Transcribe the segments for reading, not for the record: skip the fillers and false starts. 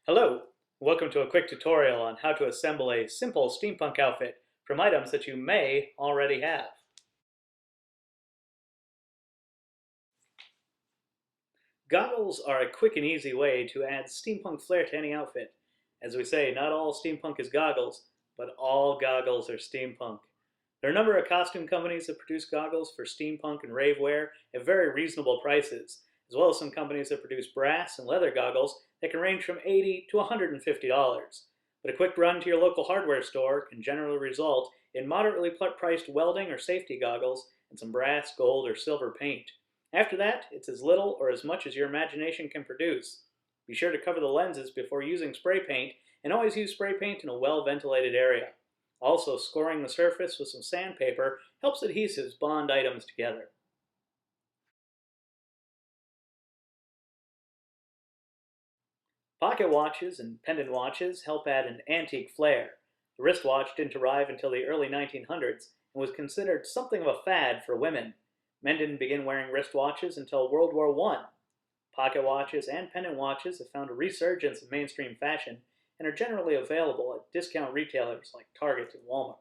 Hello! Welcome to a quick tutorial on how to assemble a simple steampunk outfit from items that you may already have. Goggles are a quick and easy way to add steampunk flair to any outfit. As we say, not all steampunk is goggles, but all goggles are steampunk. There are a number of costume companies that produce goggles for steampunk and rave wear at very reasonable prices, as well as some companies that produce brass and leather goggles that can range from $80 to $150. But a quick run to your local hardware store can generally result in moderately priced welding or safety goggles and some brass, gold, or silver paint. After that, it's as little or as much as your imagination can produce. Be sure to cover the lenses before using spray paint, and always use spray paint in a well-ventilated area. Also, scoring the surface with some sandpaper helps adhesives bond items together. Pocket watches and pendant watches help add an antique flair. The wristwatch didn't arrive until the early 1900s and was considered something of a fad for women. Men didn't begin wearing wristwatches until World War I. Pocket watches and pendant watches have found a resurgence in mainstream fashion and are generally available at discount retailers like Target and Walmart.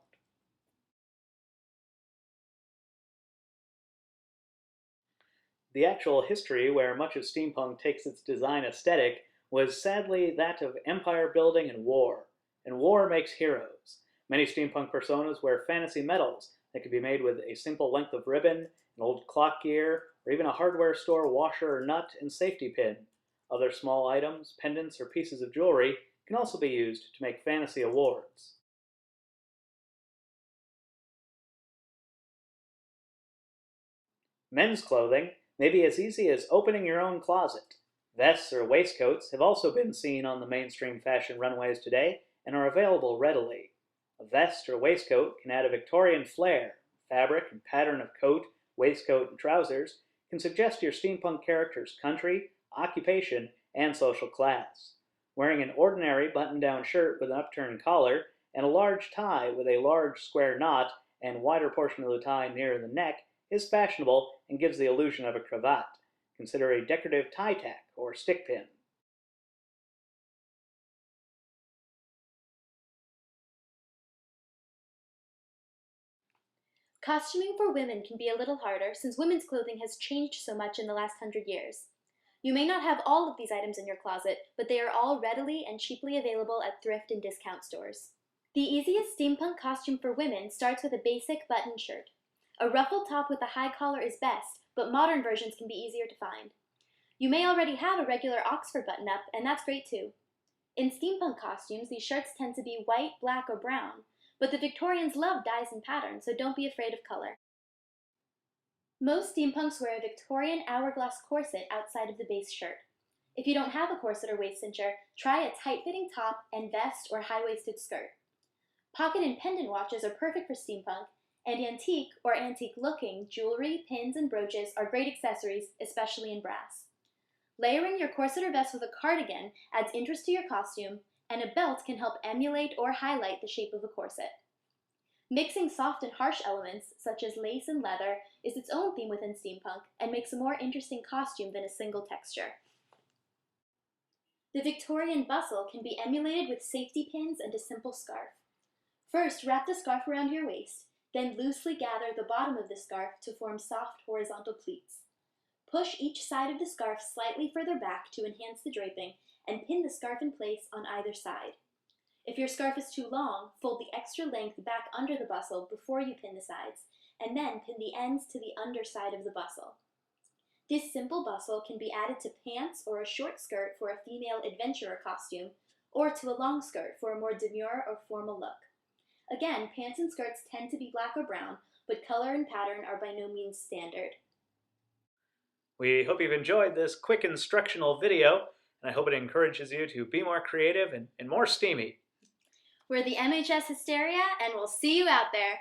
The actual history where much of steampunk takes its design aesthetic was sadly that of empire building and war makes heroes. Many steampunk personas wear fantasy medals that can be made with a simple length of ribbon, an old clock gear, or even a hardware store washer or nut and safety pin. Other small items, pendants, or pieces of jewelry can also be used to make fantasy awards. Men's clothing may be as easy as opening your own closet. Vests or waistcoats have also been seen on the mainstream fashion runways today and are available readily. A vest or waistcoat can add a Victorian flair. Fabric and pattern of coat, waistcoat, and trousers can suggest your steampunk character's country, occupation, and social class. Wearing an ordinary button-down shirt with an upturned collar and a large tie with a large square knot and wider portion of the tie near the neck is fashionable and gives the illusion of a cravat. Consider a decorative tie tack or stick pin. Costuming for women can be a little harder since women's clothing has changed so much in the last 100 years. You may not have all of these items in your closet, but they are all readily and cheaply available at thrift and discount stores. The easiest steampunk costume for women starts with a basic button shirt. A ruffled top with a high collar is best, but modern versions can be easier to find. You may already have a regular Oxford button-up, and that's great too. In steampunk costumes, these shirts tend to be white, black, or brown, but the Victorians loved dyes and patterns, so don't be afraid of color. Most steampunks wear a Victorian hourglass corset outside of the base shirt. If you don't have a corset or waist cincher, try a tight-fitting top and vest or high-waisted skirt. Pocket and pendant watches are perfect for steampunk, and antique or antique-looking jewelry, pins, and brooches are great accessories, especially in brass. Layering your corset or vest with a cardigan adds interest to your costume, and a belt can help emulate or highlight the shape of a corset. Mixing soft and harsh elements, such as lace and leather, is its own theme within steampunk and makes a more interesting costume than a single texture. The Victorian bustle can be emulated with safety pins and a simple scarf. First, wrap the scarf around your waist, then loosely gather the bottom of the scarf to form soft horizontal pleats. Push each side of the scarf slightly further back to enhance the draping and pin the scarf in place on either side. If your scarf is too long, fold the extra length back under the bustle before you pin the sides, and then pin the ends to the underside of the bustle. This simple bustle can be added to pants or a short skirt for a female adventurer costume, or to a long skirt for a more demure or formal look. Again, pants and skirts tend to be black or brown, but color and pattern are by no means standard. We hope you've enjoyed this quick instructional video, and I hope it encourages you to be more creative and more steamy. We're the MHS Hysteria, and we'll see you out there.